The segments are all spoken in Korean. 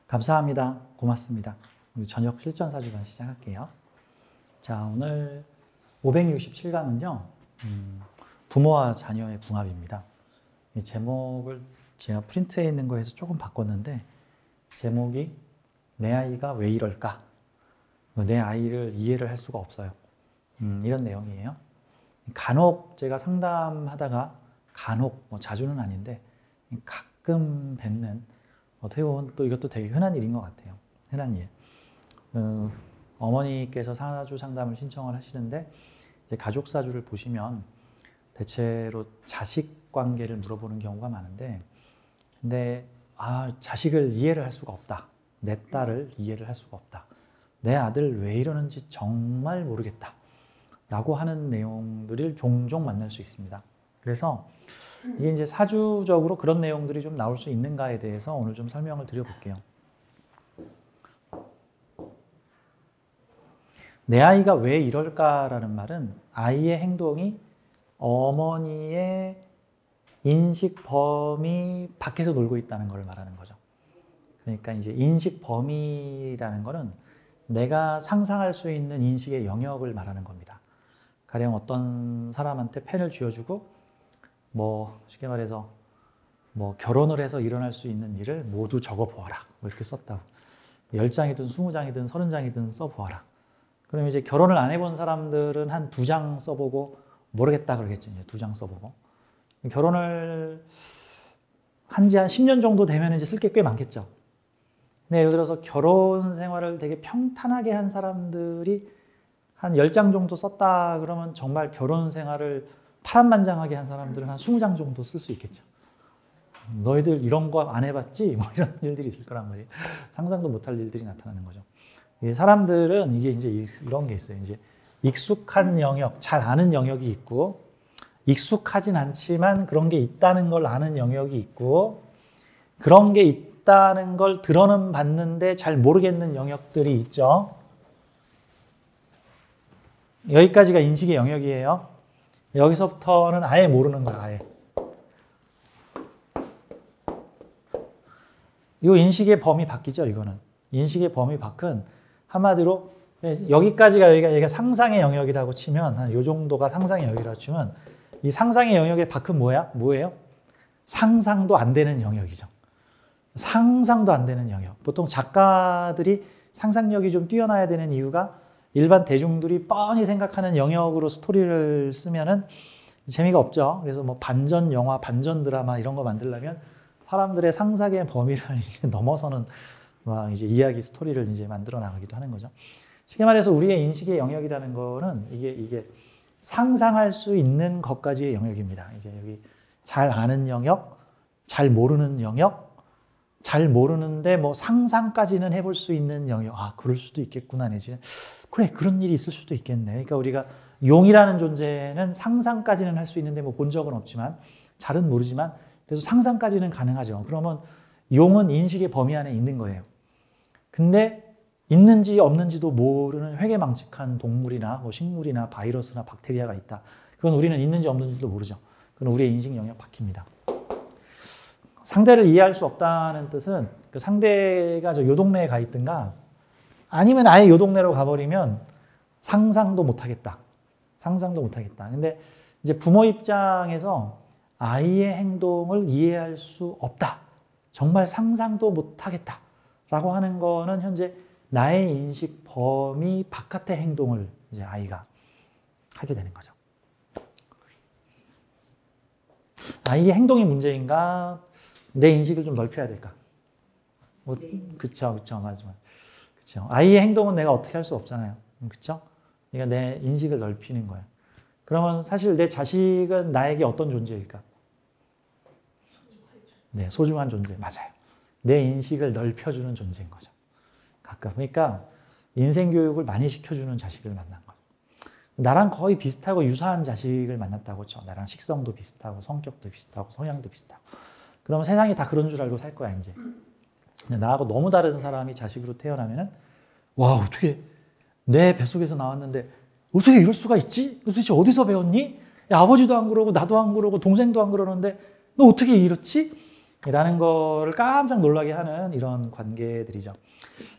감사합니다. 고맙습니다. 우리 저녁 실전 사주반 시작할게요. 자, 오늘 567강은요, 부모와 자녀의 궁합입니다. 이 제목을 제가 프린트에 있는 거에서 조금 바꿨는데, 제목이 내 아이가 왜 이럴까? 내 아이를 이해를 할 수가 없어요. 이런 내용이에요. 간혹 제가 상담하다가, 간혹, 자주는 아닌데, 가끔 뵙는, 어떻게 보면 또 이것도 되게 흔한 일인 것 같아요. 흔한 일. 어머니께서 사주 상담을 신청을 하시는데, 이제 가족 사주를 보시면 대체로 자식 관계를 물어보는 경우가 많은데, 근데 자식을 이해를 할 수가 없다. 내 딸을 이해를 할 수가 없다. 내 아들 왜 이러는지 정말 모르겠다. 라고 하는 내용들을 종종 만날 수 있습니다. 그래서 이게 이제 사주적으로 그런 내용들이 좀 나올 수 있는가에 대해서 오늘 좀 설명을 드려볼게요. 내 아이가 왜 이럴까라는 말은 아이의 행동이 어머니의 인식 범위 밖에서 놀고 있다는 걸 말하는 거죠. 그러니까 이제 인식 범위라는 거는 내가 상상할 수 있는 인식의 영역을 말하는 겁니다. 가령 어떤 사람한테 펜을 쥐어주고 쉽게 말해서 결혼을 해서 일어날 수 있는 일을 모두 적어보아라. 이렇게 썼다고. 10장이든 20장이든 30장이든 써보아라. 그럼 이제 결혼을 안 해본 사람들은 한 2장 써보고 모르겠다 그러겠죠. 이제 2장 써보고. 결혼을 한 지 한 10년 정도 되면 이제 쓸 게 꽤 많겠죠. 근데 예를 들어서 결혼 생활을 되게 평탄하게 한 사람들이 한 10장 정도 썼다 그러면 정말 결혼 생활을 파란만장하게 한 사람들은 한 20장 정도 쓸 수 있겠죠. 너희들 이런 거 안 해봤지? 이런 일들이 있을 거란 말이에요. 상상도 못할 일들이 나타나는 거죠. 이 사람들은 이게 이제 이런 게 있어요. 이제 익숙한 영역, 잘 아는 영역이 있고, 익숙하진 않지만 그런 게 있다는 걸 아는 영역이 있고, 그런 게 있다는 걸 들어는 봤는데 잘 모르겠는 영역들이 있죠. 여기까지가 인식의 영역이에요. 여기서부터는 아예 모르는 거야, 아예. 이 인식의 범위 바뀌죠, 이거는. 인식의 범위 밖은 한마디로 여기가 상상의 영역이라고 치면, 한 요 정도가 상상의 영역이라고 치면, 이 상상의 영역의 밖은 뭐예요? 상상도 안 되는 영역이죠. 상상도 안 되는 영역. 보통 작가들이 상상력이 좀 뛰어나야 되는 이유가 일반 대중들이 뻔히 생각하는 영역으로 스토리를 쓰면은 재미가 없죠. 그래서 반전 영화, 반전 드라마 이런 거 만들려면 사람들의 상상의 범위를 이제 넘어서는 이제 이야기 스토리를 이제 만들어 나가기도 하는 거죠. 쉽게 말해서 우리의 인식의 영역이라는 거는 이게 상상할 수 있는 것까지의 영역입니다. 이제 여기 잘 아는 영역, 잘 모르는 영역, 잘 모르는데 상상까지는 해볼 수 있는 영역. 그럴 수도 있겠구나. 내지는 그래, 그런 일이 있을 수도 있겠네. 그러니까 우리가 용이라는 존재는 상상까지는 할 수 있는데 본 적은 없지만, 잘은 모르지만 그래서 상상까지는 가능하죠. 그러면 용은 인식의 범위 안에 있는 거예요. 근데 있는지 없는지도 모르는 회개망측한 동물이나 식물이나 바이러스나 박테리아가 있다. 그건 우리는 있는지 없는지도 모르죠. 그건 우리의 인식 영역 밖입니다. 상대를 이해할 수 없다는 뜻은 그 상대가 요 동네에 가 있든가 아니면 아예 요 동네로 가버리면 상상도 못하겠다. 상상도 못하겠다. 근데 이제 부모 입장에서 아이의 행동을 이해할 수 없다. 정말 상상도 못하겠다. 라고 하는 거는 현재 나의 인식 범위 바깥의 행동을 이제 아이가 하게 되는 거죠. 아이의 행동이 문제인가? 내 인식을 좀 넓혀야 될까? 그쵸, 맞아. 그쵸. 아이의 행동은 내가 어떻게 할 수 없잖아요. 그쵸? 그러니까 내 인식을 넓히는 거예요. 그러면 사실 내 자식은 나에게 어떤 존재일까? 네, 소중한 존재. 맞아요. 내 인식을 넓혀주는 존재인 거죠. 가끔. 그러니까 인생 교육을 많이 시켜주는 자식을 만난 거죠. 나랑 거의 비슷하고 유사한 자식을 만났다고 쳐. 나랑 식성도 비슷하고 성격도 비슷하고 성향도 비슷하고. 그러면 세상이 다 그런 줄 알고 살 거야, 이제. 나하고 너무 다른 사람이 자식으로 태어나면은, 와, 어떻게 내 뱃속에서 나왔는데 어떻게 이럴 수가 있지? 도대체 어디서 배웠니? 야, 아버지도 안 그러고 나도 안 그러고 동생도 안 그러는데 너 어떻게 이렇지? 라는 거를 깜짝 놀라게 하는 이런 관계들이죠.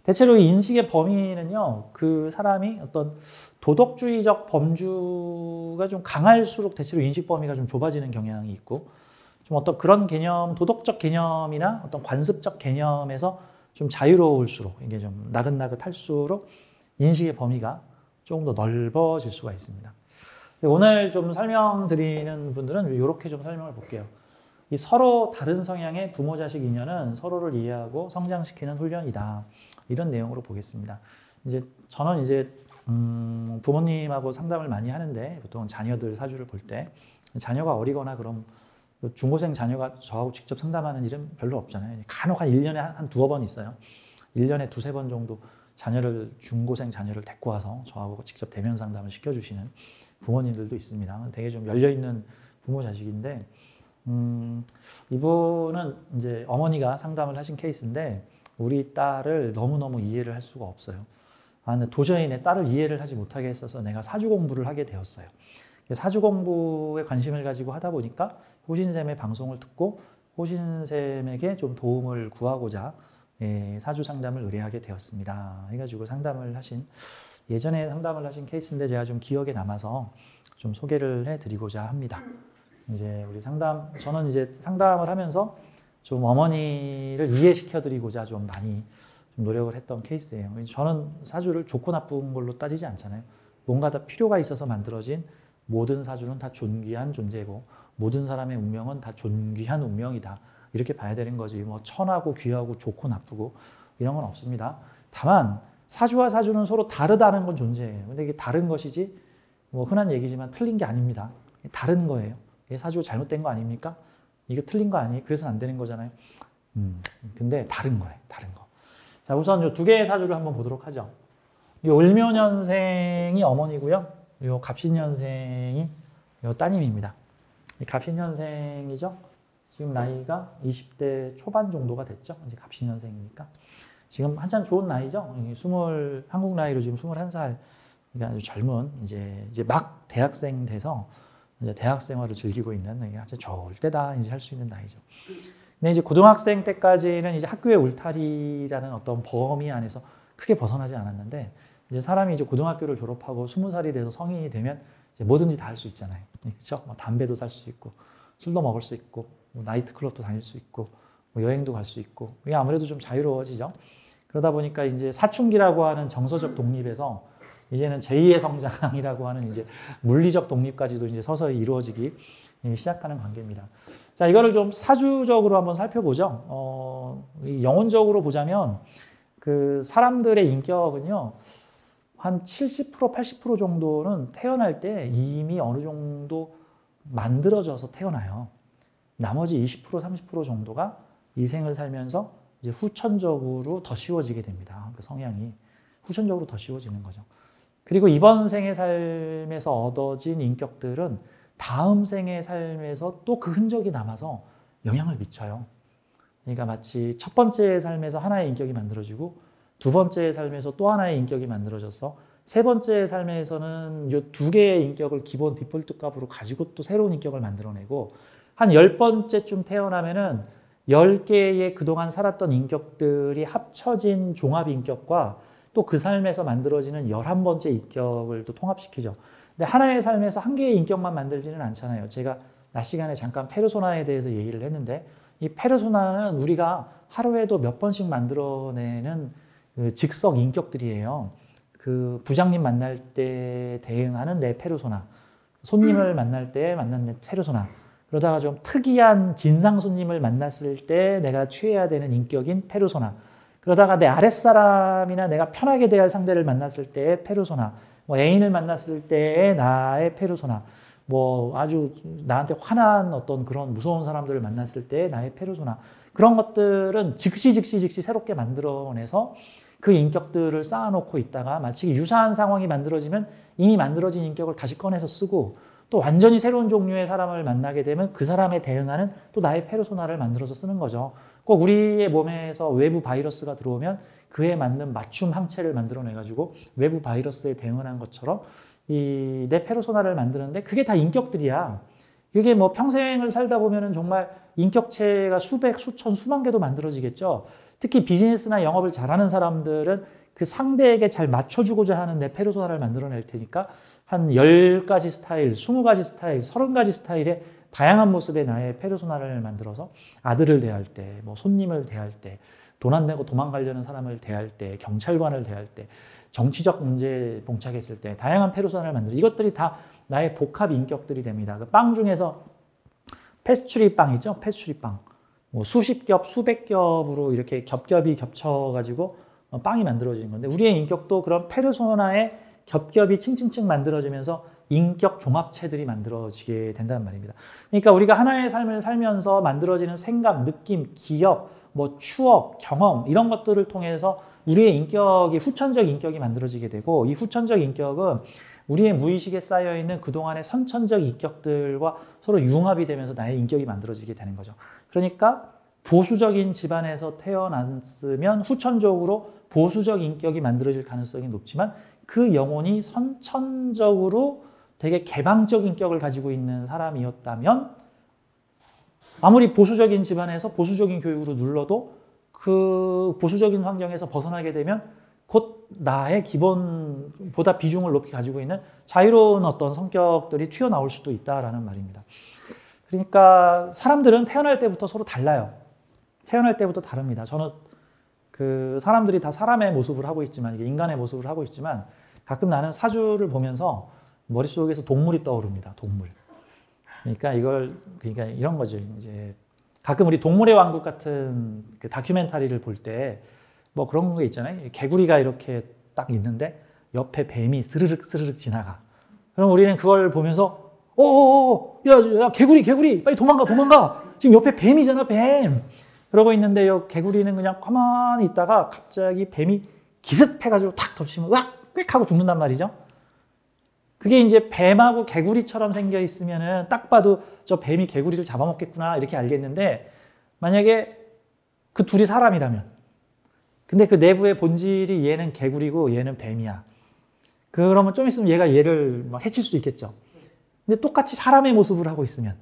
대체로 이 인식의 범위는요, 그 사람이 어떤 도덕주의적 범주가 좀 강할수록 대체로 인식 범위가 좀 좁아지는 경향이 있고, 좀 어떤 그런 개념, 도덕적 개념이나 어떤 관습적 개념에서 좀 자유로울수록, 이게 좀 나긋나긋할수록 인식의 범위가 조금 더 넓어질 수가 있습니다. 오늘 좀 설명드리는 분들은 이렇게 좀 설명을 볼게요. 이 서로 다른 성향의 부모 자식 인연은 서로를 이해하고 성장시키는 훈련이다. 이런 내용으로 보겠습니다. 이제 저는 이제 부모님하고 상담을 많이 하는데 보통 자녀들 사주를 볼 때 자녀가 어리거나 그럼 중고생 자녀가 저하고 직접 상담하는 일은 별로 없잖아요. 간혹 한 1년에 한 두어 번 있어요. 1년에 두세 번 정도 중고생 자녀를 데리고 와서 저하고 직접 대면 상담을 시켜주시는 부모님들도 있습니다. 되게 좀 열려있는 부모 자식인데, 이분은 이제 어머니가 상담을 하신 케이스인데, 우리 딸을 너무너무 이해를 할 수가 없어요. 근데 도저히 내 딸을 이해를 하지 못하게 했어서 내가 사주 공부를 하게 되었어요. 사주 공부에 관심을 가지고 하다 보니까 호신쌤의 방송을 듣고 호신쌤에게 좀 도움을 구하고자 사주 상담을 의뢰하게 되었습니다. 해가지고 예전에 상담을 하신 케이스인데 제가 좀 기억에 남아서 좀 소개를 해드리고자 합니다. 저는 이제 상담을 하면서 좀 어머니를 이해시켜드리고자 좀 많이 좀 노력을 했던 케이스예요. 저는 사주를 좋고 나쁜 걸로 따지지 않잖아요. 뭔가 다 필요가 있어서 만들어진 모든 사주는 다 존귀한 존재고 모든 사람의 운명은 다 존귀한 운명이다. 이렇게 봐야 되는 거지. 뭐 천하고 귀하고 좋고 나쁘고 이런 건 없습니다. 다만 사주와 사주는 서로 다르다는 건 존재해요. 근데 이게 다른 것이지 뭐 흔한 얘기지만 틀린 게 아닙니다. 다른 거예요. 이게 사주가 잘못된 거 아닙니까? 이거 틀린 거 아니에요? 그래서 안 되는 거잖아요. 근데 다른 거예요. 다른 거. 자, 우선 이 두 개의 사주를 한번 보도록 하죠. 이 을묘년생이 어머니고요. 이 갑신년생이 이 따님입니다. 이 갑신년생이죠. 지금 나이가 20대 초반 정도가 됐죠. 이제 갑신년생이니까. 지금 한참 좋은 나이죠. 한국 나이로 지금 21살. 그러니까 아주 젊은, 이제 막 대학생 돼서 이제 대학 생활을 즐기고 있는, 아주 좋을 때다 이제 할 수 있는 나이죠. 근데 이제 고등학생 때까지는 이제 학교의 울타리라는 어떤 범위 안에서 크게 벗어나지 않았는데, 이제 사람이 이제 고등학교를 졸업하고 20살이 돼서 성인이 되면 이제 뭐든지 다 할 수 있잖아요. 그렇죠? 뭐 담배도 살 수 있고, 술도 먹을 수 있고, 뭐 나이트클럽도 다닐 수 있고, 뭐 여행도 갈 수 있고, 이게 아무래도 좀 자유로워지죠. 그러다 보니까 이제 사춘기라고 하는 정서적 독립에서 이제는 제2의 성장이라고 하는 이제 물리적 독립까지도 이제 서서히 이루어지기 시작하는 관계입니다. 자, 이거를 좀 사주적으로 한번 살펴보죠. 영혼적으로 보자면 그 사람들의 인격은요, 한 70%, 80% 정도는 태어날 때 이미 어느 정도 만들어져서 태어나요. 나머지 20%, 30% 정도가 이 생을 살면서 이제 후천적으로 더 씌워지게 됩니다. 그 성향이 후천적으로 더 씌워지는 거죠. 그리고 이번 생의 삶에서 얻어진 인격들은 다음 생의 삶에서 또 그 흔적이 남아서 영향을 미쳐요. 그러니까 마치 첫 번째 삶에서 하나의 인격이 만들어지고 두 번째 삶에서 또 하나의 인격이 만들어져서 세 번째 삶에서는 이 두 개의 인격을 기본 디폴트 값으로 가지고 또 새로운 인격을 만들어내고 한 10번째쯤 태어나면은 10개의 그동안 살았던 인격들이 합쳐진 종합 인격과 또 그 삶에서 만들어지는 11번째 인격을 또 통합시키죠. 근데 하나의 삶에서 한 개의 인격만 만들지는 않잖아요. 제가 낮 시간에 잠깐 페르소나에 대해서 얘기를 했는데 이 페르소나는 우리가 하루에도 몇 번씩 만들어내는 그 즉석 인격들이에요. 그 부장님 만날 때 대응하는 내 페르소나, 손님을 만날 때 만난 내 페르소나, 그러다가 좀 특이한 진상 손님을 만났을 때 내가 취해야 되는 인격인 페르소나, 그러다가 내 아랫사람이나 내가 편하게 대할 상대를 만났을 때의 페르소나, 뭐 애인을 만났을 때의 나의 페르소나, 뭐 아주 나한테 화난 어떤 그런 무서운 사람들을 만났을 때의 나의 페르소나, 그런 것들은 즉시 새롭게 만들어내서 그 인격들을 쌓아놓고 있다가 마치 유사한 상황이 만들어지면 이미 만들어진 인격을 다시 꺼내서 쓰고 또 완전히 새로운 종류의 사람을 만나게 되면 그 사람에 대응하는 또 나의 페르소나를 만들어서 쓰는 거죠. 꼭 우리의 몸에서 외부 바이러스가 들어오면 그에 맞는 맞춤 항체를 만들어내가지고 외부 바이러스에 대응하는 것처럼 이 내 페르소나를 만드는데 그게 다 인격들이야. 그게 뭐 평생을 살다 보면은 정말 인격체가 수백, 수천, 수만 개도 만들어지겠죠. 특히 비즈니스나 영업을 잘하는 사람들은 그 상대에게 잘 맞춰주고자 하는 내 페르소나를 만들어낼 테니까 한 10가지 스타일, 20가지 스타일, 30가지 스타일의 다양한 모습의 나의 페르소나를 만들어서 아들을 대할 때, 뭐 손님을 대할 때, 돈 안 내고 도망가려는 사람을 대할 때, 경찰관을 대할 때, 정치적 문제에 봉착했을 때 다양한 페르소나를 만들어. 이것들이 다 나의 복합 인격들이 됩니다. 그 빵 중에서 페스츄리 빵 있죠? 페스츄리 빵. 뭐 수십 겹, 수백 겹으로 이렇게 겹겹이 겹쳐가지고 빵이 만들어지는 건데 우리의 인격도 그런 페르소나의 겹겹이 층층층 만들어지면서 인격 종합체들이 만들어지게 된다는 말입니다. 그러니까 우리가 하나의 삶을 살면서 만들어지는 생각, 느낌, 기억, 뭐 추억, 경험 이런 것들을 통해서 우리의 인격이 후천적 인격이 만들어지게 되고 이 후천적 인격은 우리의 무의식에 쌓여있는 그동안의 선천적 인격들과 서로 융합이 되면서 나의 인격이 만들어지게 되는 거죠. 그러니까 보수적인 집안에서 태어났으면 후천적으로 보수적 인격이 만들어질 가능성이 높지만 그 영혼이 선천적으로 되게 개방적 인격을 가지고 있는 사람이었다면 아무리 보수적인 집안에서 보수적인 교육으로 눌러도 그 보수적인 환경에서 벗어나게 되면 곧 나의 기본보다 비중을 높이 가지고 있는 자유로운 어떤 성격들이 튀어나올 수도 있다라는 말입니다. 그러니까 사람들은 태어날 때부터 서로 달라요. 태어날 때부터 다릅니다. 저는 그 사람들이 다 사람의 모습을 하고 있지만 이게 인간의 모습을 하고 있지만 가끔 나는 사주를 보면서 머릿속에서 동물이 떠오릅니다. 동물. 그러니까 이런 거죠. 이제 가끔 우리 동물의 왕국 같은 그 다큐멘터리를 볼 때 뭐 그런 거 있잖아요. 개구리가 이렇게 딱 있는데 옆에 뱀이 스르륵 스르륵 지나가. 그럼 우리는 그걸 보면서 야 개구리 빨리 도망가. 지금 옆에 뱀이잖아 뱀. 그러고 있는데 요 개구리는 그냥 가만히 있다가 갑자기 뱀이 기습해가지고 탁 덮치면 꽥 하고 죽는단 말이죠. 그게 이제 뱀하고 개구리처럼 생겨 있으면은 딱 봐도 저 뱀이 개구리를 잡아먹겠구나 이렇게 알겠는데 만약에 그 둘이 사람이라면 근데 그 내부의 본질이 얘는 개구리고 얘는 뱀이야. 그러면 좀 있으면 얘를 막 해칠 수도 있겠죠. 근데 똑같이 사람의 모습을 하고 있으면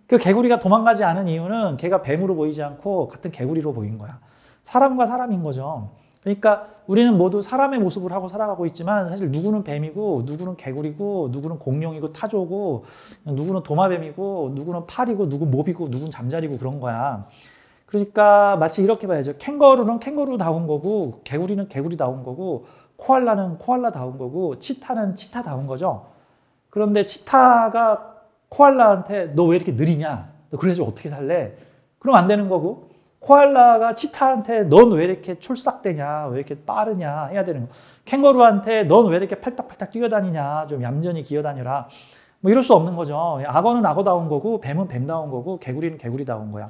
그 개구리가 도망가지 않은 이유는 걔가 뱀으로 보이지 않고 같은 개구리로 보인 거야. 사람과 사람인 거죠. 그러니까 우리는 모두 사람의 모습을 하고 살아가고 있지만 사실 누구는 뱀이고 누구는 개구리고 누구는 공룡이고 타조고 누구는 도마뱀이고 누구는 팔이고 누구는 몹이고 누구는 잠자리고 그런 거야. 그러니까 마치 이렇게 봐야죠. 캥거루는 캥거루다운 거고 개구리는 개구리다운 거고 코알라는 코알라다운 거고 치타는 치타다운 거죠. 그런데 치타가 코알라한테 너 왜 이렇게 느리냐? 너 그래서 어떻게 살래? 그럼 안 되는 거고 코알라가 치타한테 넌 왜 이렇게 촐싹대냐? 왜 이렇게 빠르냐? 해야 되는 거. 캥거루한테 넌 왜 이렇게 팔딱팔딱 뛰어다니냐? 좀 얌전히 기어다녀라. 뭐 이럴 수 없는 거죠. 악어는 악어다운 거고 뱀은 뱀다운 거고 개구리는 개구리다운 거야.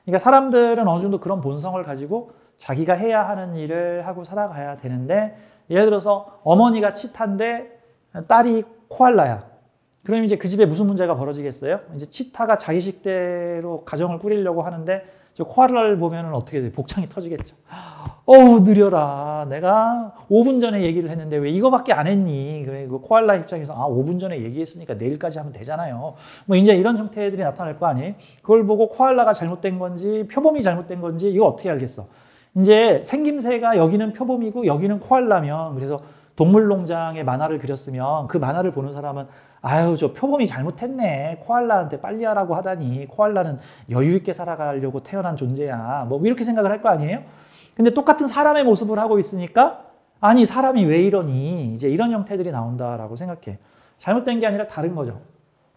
그러니까 사람들은 어느 정도 그런 본성을 가지고 자기가 해야 하는 일을 하고 살아가야 되는데 예를 들어서 어머니가 치타인데 딸이 코알라야. 그럼 이제 그 집에 무슨 문제가 벌어지겠어요? 이제 치타가 자기 식대로 가정을 꾸리려고 하는데 저 코알라를 보면은 어떻게 돼? 복창이 터지겠죠. 어우 느려라. 내가 5분 전에 얘기를 했는데 왜 이거밖에 안 했니? 그래 그 코알라 입장에서 5분 전에 얘기했으니까 내일까지 하면 되잖아요. 뭐 이제 이런 형태들이 나타날 거 아니에요? 그걸 보고 코알라가 잘못된 건지 표범이 잘못된 건지 이거 어떻게 알겠어? 이제 생김새가 여기는 표범이고 여기는 코알라면 그래서 동물농장의 만화를 그렸으면 그 만화를 보는 사람은 아유 저 표범이 잘못했네. 코알라한테 빨리 하라고 하다니 코알라는 여유 있게 살아가려고 태어난 존재야. 뭐 이렇게 생각을 할 거 아니에요? 근데 똑같은 사람의 모습을 하고 있으니까 아니 사람이 왜 이러니 이제 이런 형태들이 나온다라고 생각해. 잘못된 게 아니라 다른 거죠.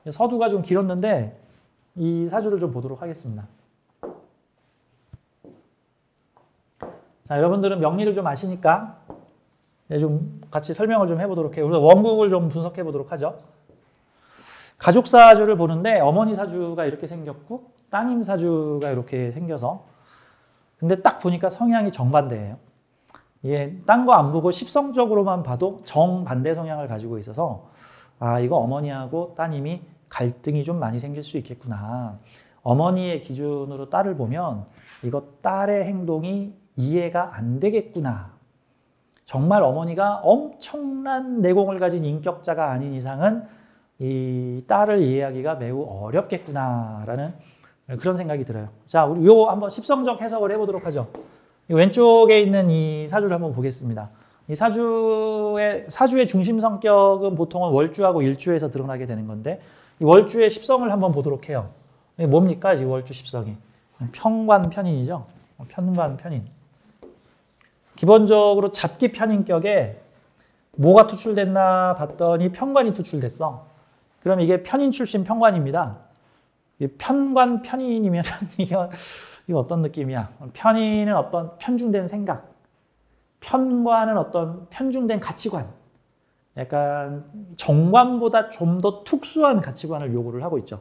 서두가 좀 길었는데 이 사주를 좀 보도록 하겠습니다. 자 여러분들은 명리를 좀 아시니까 좀 같이 설명을 좀 해보도록 해요. 우리가 원국을 좀 분석해 보도록 하죠. 가족 사주를 보는데 어머니 사주가 이렇게 생겼고 따님 사주가 이렇게 생겨서 근데 딱 보니까 성향이 정반대예요. 이게 딴 거 안 보고 십성적으로만 봐도 정반대 성향을 가지고 있어서 아 이거 어머니하고 따님이 갈등이 좀 많이 생길 수 있겠구나. 어머니의 기준으로 딸을 보면 이거 딸의 행동이 이해가 안 되겠구나. 정말 어머니가 엄청난 내공을 가진 인격자가 아닌 이상은 이 딸을 이해하기가 매우 어렵겠구나라는 그런 생각이 들어요. 자, 우리 요 한번 십성적 해석을 해보도록 하죠. 왼쪽에 있는 이 사주를 한번 보겠습니다. 이 사주의 중심 성격은 보통은 월주하고 일주에서 드러나게 되는 건데, 이 월주의 십성을 한번 보도록 해요. 이게 뭡니까? 이 월주 십성이. 편관편인이죠. 편관편인. 기본적으로 잡기 편인격에 뭐가 투출됐나 봤더니 편관이 투출됐어. 그럼 이게 편인 출신 편관입니다. 편관 편인이면 이거 어떤 느낌이야? 편인은 어떤 편중된 생각, 편관은 어떤 편중된 가치관, 약간 정관보다 좀 더 특수한 가치관을 요구를 하고 있죠.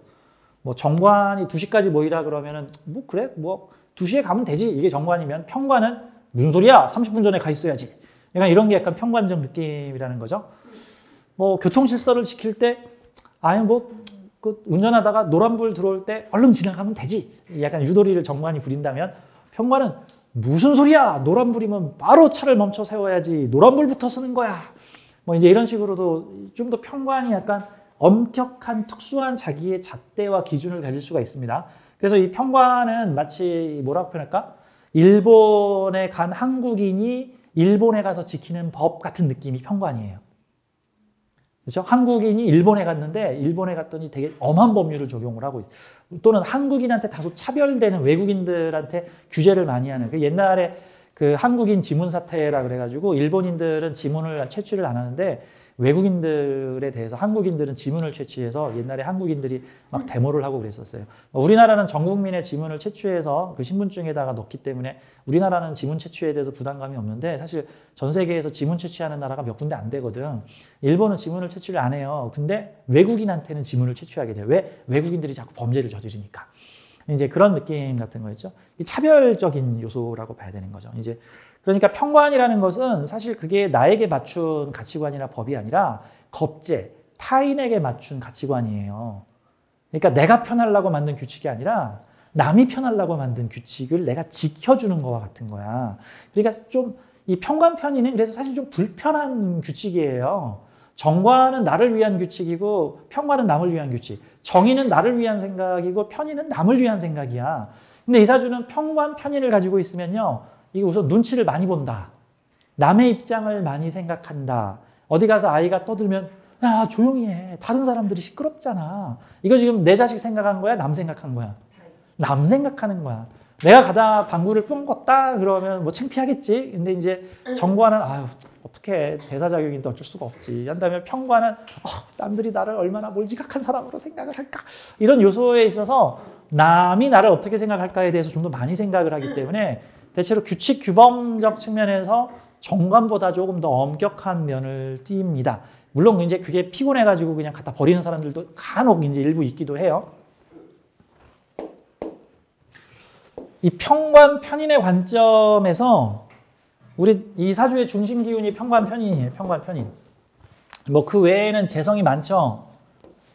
뭐 정관이 2시까지 모이라 그러면은 뭐 그래? 뭐 2시에 가면 되지. 이게 정관이면 편관은 무슨 소리야? 30분 전에 가 있어야지. 약간 이런 게 약간 편관적 느낌이라는 거죠. 뭐 교통 질서를 지킬 때 아니 그 운전하다가 노란불 들어올 때 얼른 지나가면 되지. 약간 유도리를 정관이 부린다면 편관은 무슨 소리야? 노란불이면 바로 차를 멈춰 세워야지. 노란불부터 쓰는 거야. 뭐 이제 이런 식으로도 좀 더 편관이 약간 엄격한 특수한 자기의 잣대와 기준을 가질 수가 있습니다. 그래서 이 편관은 마치 뭐라고 표현할까? 일본에 간 한국인이 일본에 가서 지키는 법 같은 느낌이 편관이에요. 그렇죠? 한국인이 일본에 갔는데 일본에 갔더니 되게 엄한 법률을 적용을 하고 있어요. 또는 한국인한테 다소 차별되는 외국인들한테 규제를 많이 하는 그 옛날에 그 한국인 지문 사태라 그래가지고 일본인들은 지문을 채취를 안 하는데 외국인들에 대해서 한국인들은 지문을 채취해서 옛날에 한국인들이 막 데모를 하고 그랬었어요. 우리나라는 전 국민의 지문을 채취해서 그 신분증에다가 넣기 때문에 우리나라는 지문 채취에 대해서 부담감이 없는데 사실 전 세계에서 지문 채취하는 나라가 몇 군데 안 되거든. 일본은 지문을 채취를 안 해요. 근데 외국인한테는 지문을 채취하게 돼요. 왜? 외국인들이 자꾸 범죄를 저지르니까. 이제 그런 느낌 같은 거였죠. 이 차별적인 요소라고 봐야 되는 거죠. 이제 그러니까 편관이라는 것은 사실 그게 나에게 맞춘 가치관이나 법이 아니라 겁제, 타인에게 맞춘 가치관이에요. 그러니까 내가 편하려고 만든 규칙이 아니라 남이 편하려고 만든 규칙을 내가 지켜주는 거와 같은 거야. 그러니까 좀 이 편관 편의는 그래서 사실 좀 불편한 규칙이에요. 정관은 나를 위한 규칙이고 편관은 남을 위한 규칙. 정의는 나를 위한 생각이고 편의는 남을 위한 생각이야. 근데 이 사주는 편관 편의를 가지고 있으면요. 이게 우선 눈치를 많이 본다. 남의 입장을 많이 생각한다. 어디 가서 아이가 떠들면 야 조용히 해. 다른 사람들이 시끄럽잖아. 이거 지금 내 자식 생각한 거야? 남 생각한 거야? 남 생각하는 거야. 내가 가다 방구를 뿜 껐다 그러면 뭐 창피하겠지. 근데 이제 정관은 아유 어떻게 대사 자격인데 어쩔 수가 없지. 한다면 편관은 남들이 나를 얼마나 몰지각한 사람으로 생각을 할까. 이런 요소에 있어서 남이 나를 어떻게 생각할까에 대해서 좀 더 많이 생각을 하기 때문에 대체로 규칙 규범적 측면에서 정관보다 조금 더 엄격한 면을 띱니다. 물론 이제 그게 피곤해가지고 그냥 갖다 버리는 사람들도 간혹 이제 일부 있기도 해요. 이 편관 편인의 관점에서 우리 이 사주의 중심 기운이 편관 편인이에요. 편관 편인. 뭐 그 외에는 재성이 많죠.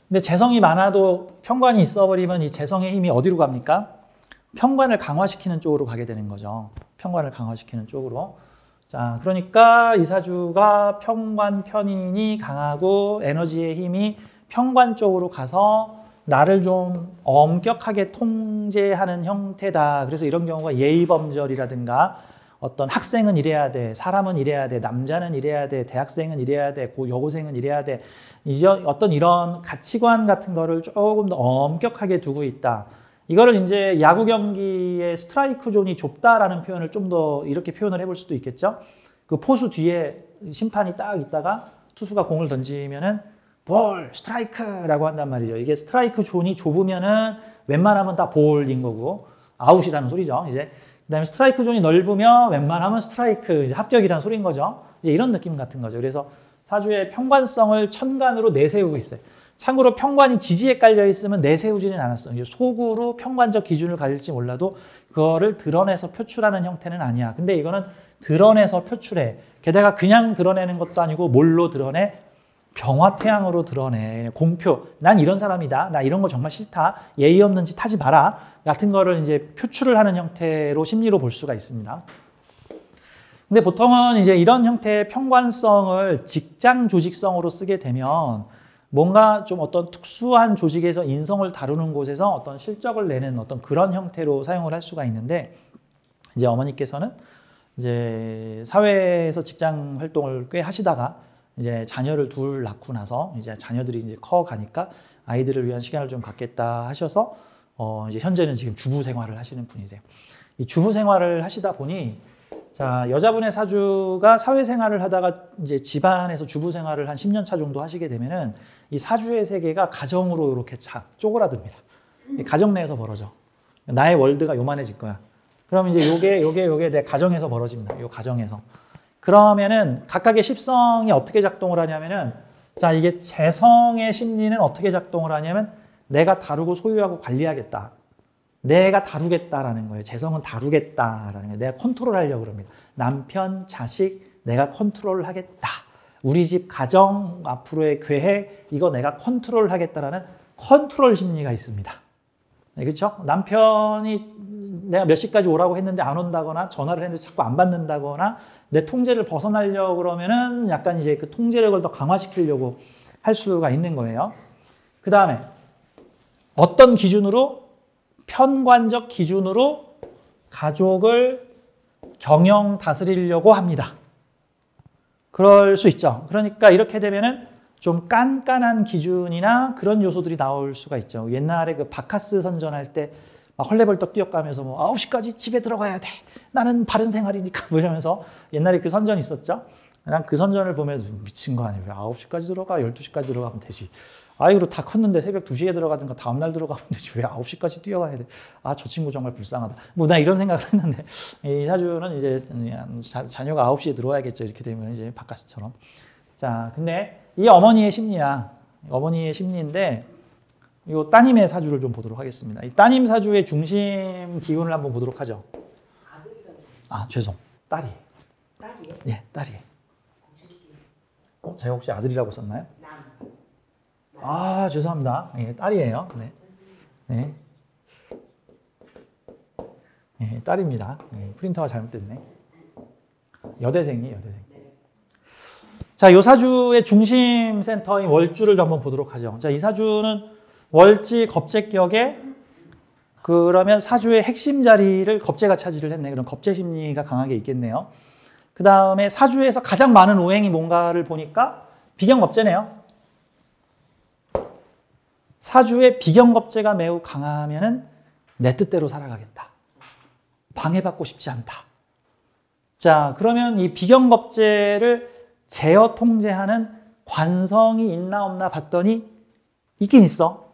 근데 재성이 많아도 편관이 있어버리면 이 재성의 힘이 어디로 갑니까? 편관을 강화시키는 쪽으로 가게 되는 거죠. 편관을 강화시키는 쪽으로. 자, 그러니까 이 사주가 편관 편인이 강하고 에너지의 힘이 편관 쪽으로 가서 나를 좀 엄격하게 통제하는 형태다. 그래서 이런 경우가 예의범절이라든가 어떤 학생은 이래야 돼, 사람은 이래야 돼, 남자는 이래야 돼, 대학생은 이래야 돼, 여고생은 이래야 돼. 이제 어떤 이런 가치관 같은 거를 조금 더 엄격하게 두고 있다. 이거를 이제 야구 경기의 스트라이크 존이 좁다라는 표현을 좀 더 이렇게 표현을 해볼 수도 있겠죠. 그 포수 뒤에 심판이 딱 있다가 투수가 공을 던지면은 볼, 스트라이크라고 한단 말이죠. 이게 스트라이크 존이 좁으면은 웬만하면 다 볼인 거고 아웃이라는 소리죠. 이제 그다음에 스트라이크 존이 넓으면 웬만하면 스트라이크, 이제 합격이라는 소리인 거죠. 이제 이런 느낌 같은 거죠. 그래서 사주의 편관성을 천간으로 내세우고 있어요. 참고로 편관이 지지에 깔려 있으면 내세우지는 않았어요. 속으로 편관적 기준을 가질지 몰라도 그거를 드러내서 표출하는 형태는 아니야. 근데 이거는 드러내서 표출해. 게다가 그냥 드러내는 것도 아니고 뭘로 드러내? 병화태양으로 드러내. 공표. 난 이런 사람이다. 나 이런 거 정말 싫다. 예의 없는 짓 하지 마라. 같은 거를 이제 표출을 하는 형태로 심리로 볼 수가 있습니다. 근데 보통은 이제 이런 형태의 평관성을 직장 조직성으로 쓰게 되면 뭔가 좀 어떤 특수한 조직에서 인성을 다루는 곳에서 어떤 실적을 내는 어떤 그런 형태로 사용을 할 수가 있는데, 이제 어머니께서는 이제 사회에서 직장 활동을 꽤 하시다가 이제 자녀를 둘 낳고 나서 이제 자녀들이 이제 커 가니까 아이들을 위한 시간을 좀 갖겠다 하셔서 이제 현재는 지금 주부 생활을 하시는 분이세요. 이 주부 생활을 하시다 보니, 자, 여자분의 사주가 사회생활을 하다가 이제 집안에서 주부 생활을 한 10년 차 정도 하시게 되면은 이 사주의 세계가 가정으로 이렇게 쪼그라듭니다. 가정 내에서 벌어져. 나의 월드가 요만해질 거야. 그럼 이제 요게 내 가정에서 벌어집니다. 요 가정에서. 그러면은 각각의 십성이 어떻게 작동을 하냐면은, 자, 이게 재성의 심리는 어떻게 작동을 하냐면 내가 다루고 소유하고 관리하겠다. 내가 다루겠다라는 거예요. 재성은 다루겠다라는 거예요. 내가 컨트롤하려고 그럽니다. 남편, 자식, 내가 컨트롤하겠다. 우리 집 가정, 앞으로의 계획, 이거 내가 컨트롤하겠다라는 컨트롤 심리가 있습니다. 네, 그렇죠? 남편이 내가 몇 시까지 오라고 했는데 안 온다거나 전화를 했는데 자꾸 안 받는다거나 내 통제를 벗어나려고 그러면은 약간 이제 그 통제력을 더 강화시키려고 할 수가 있는 거예요. 그 다음에 어떤 기준으로? 편관적 기준으로 가족을 경영 다스리려고 합니다. 그럴 수 있죠. 그러니까 이렇게 되면은 좀 깐깐한 기준이나 그런 요소들이 나올 수가 있죠. 옛날에 그 바카스 선전할 때 막 헐레벌떡 뛰어가면서 뭐 9시까지 집에 들어가야 돼. 나는 바른 생활이니까 뭐 이러면서 옛날에 그 선전이 있었죠. 난 그 선전을 보면서 미친 거 아니에요. 왜 9시까지 들어가? 12시까지 들어가면 되지. 아이고 다 컸는데 새벽 2시에 들어가든가 다음날 들어가면 되지. 왜 9시까지 뛰어가야 돼? 아, 저 친구 정말 불쌍하다. 뭐 나 이런 생각을 했는데, 이 사주는 이제 자녀가 9시에 들어와야겠죠. 이렇게 되면 이제 바카스처럼. 자, 근데 이 어머니의 심리야. 어머니의 심리인데, 이 따님의 사주를 좀 보도록 하겠습니다. 이 따님 사주의 중심 기운을 한번 보도록 하죠. 아, 죄송. 딸이. 딸이요? 예, 딸이. 제가 혹시 아들이라고 썼나요? 아, 죄송합니다. 예, 딸이에요. 네. 네. 예, 딸입니다. 예, 프린터가 잘못됐네. 여대생이에요, 여대생. 자, 이 사주의 중심 센터인 월주를 한번 보도록 하죠. 자, 이 사주는 월지 겁재격에, 그러면 사주의 핵심 자리를 겁재가 차지를 했네. 그럼 겁재 심리가 강하게 있겠네요. 그 다음에 사주에서 가장 많은 오행이 뭔가를 보니까 비경겁재네요. 사주의 비경겁재가 매우 강하면은 내 뜻대로 살아가겠다. 방해받고 싶지 않다. 자, 그러면 이 비경겁재를 제어 통제하는 관성이 있나 없나 봤더니 있긴 있어.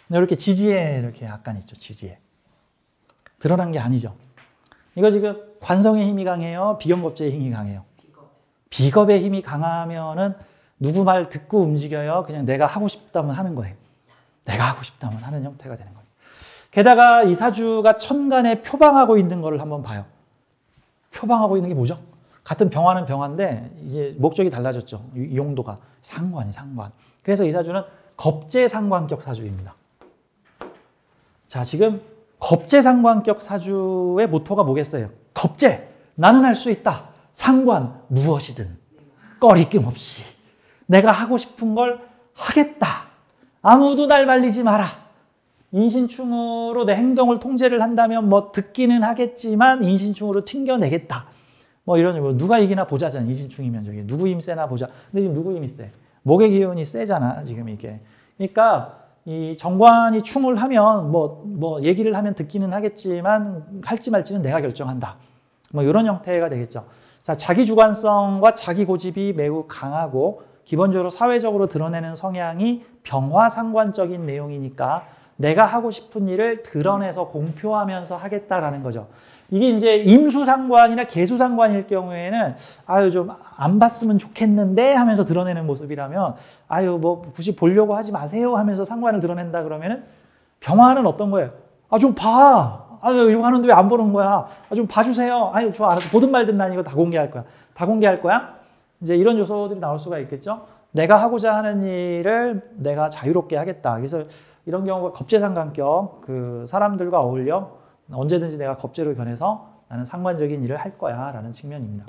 이렇게 지지에 이렇게 약간 있죠. 지지에. 드러난 게 아니죠. 이거 지금 관성의 힘이 강해요? 비경겁재의 힘이 강해요? 비겁의 힘이 강하면은 누구 말 듣고 움직여요? 그냥 내가 하고 싶다면 하는 거예요. 내가 하고 싶다면 하는 형태가 되는 거예요. 게다가 이 사주가 천간에 표방하고 있는 거를 한번 봐요. 표방하고 있는 게 뭐죠? 같은 병화는 병화인데 이제 목적이 달라졌죠. 이 용도가. 상관이 상관. 그래서 이 사주는 겁재상관격 사주입니다. 자, 지금 겁재상관격 사주의 모토가 뭐겠어요? 겁재! 나는 할 수 있다. 상관! 무엇이든 꺼리낌 없이 내가 하고 싶은 걸 하겠다. 아무도 날 말리지 마라. 인신충으로 내 행동을 통제를 한다면 뭐 듣기는 하겠지만 인신충으로 튕겨내겠다. 뭐 이런, 뭐 누가 이기나 보자잖아. 인신충이면 저기 누구 힘 세나 보자. 근데 지금 누구 힘이 세? 목의 기운이 세잖아. 지금 이게. 그러니까 이 정관이 충을 하면 뭐 얘기를 하면 듣기는 하겠지만 할지 말지는 내가 결정한다. 뭐 이런 형태가 되겠죠. 자, 자기 주관성과 자기 고집이 매우 강하고 기본적으로 사회적으로 드러내는 성향이 병화상관적인 내용이니까 내가 하고 싶은 일을 드러내서 공표하면서 하겠다라는 거죠. 이게 이제 임수상관이나 계수상관일 경우에는 아유 좀 안 봤으면 좋겠는데 하면서 드러내는 모습이라면 아유 뭐 굳이 보려고 하지 마세요 하면서 상관을 드러낸다 그러면은 병화는 어떤 거예요? 아 좀 봐. 아유 이거 하는데 왜 안 보는 거야? 아 좀 봐주세요. 아유 저 알아서 보든 말든 난 이거 다 공개할 거야. 다 공개할 거야? 이제 이런 요소들이 나올 수가 있겠죠. 내가 하고자 하는 일을 내가 자유롭게 하겠다. 그래서 이런 경우가 겁재상관격, 그 사람들과 어울려 언제든지 내가 겁재로 변해서 나는 상관적인 일을 할 거야 라는 측면입니다.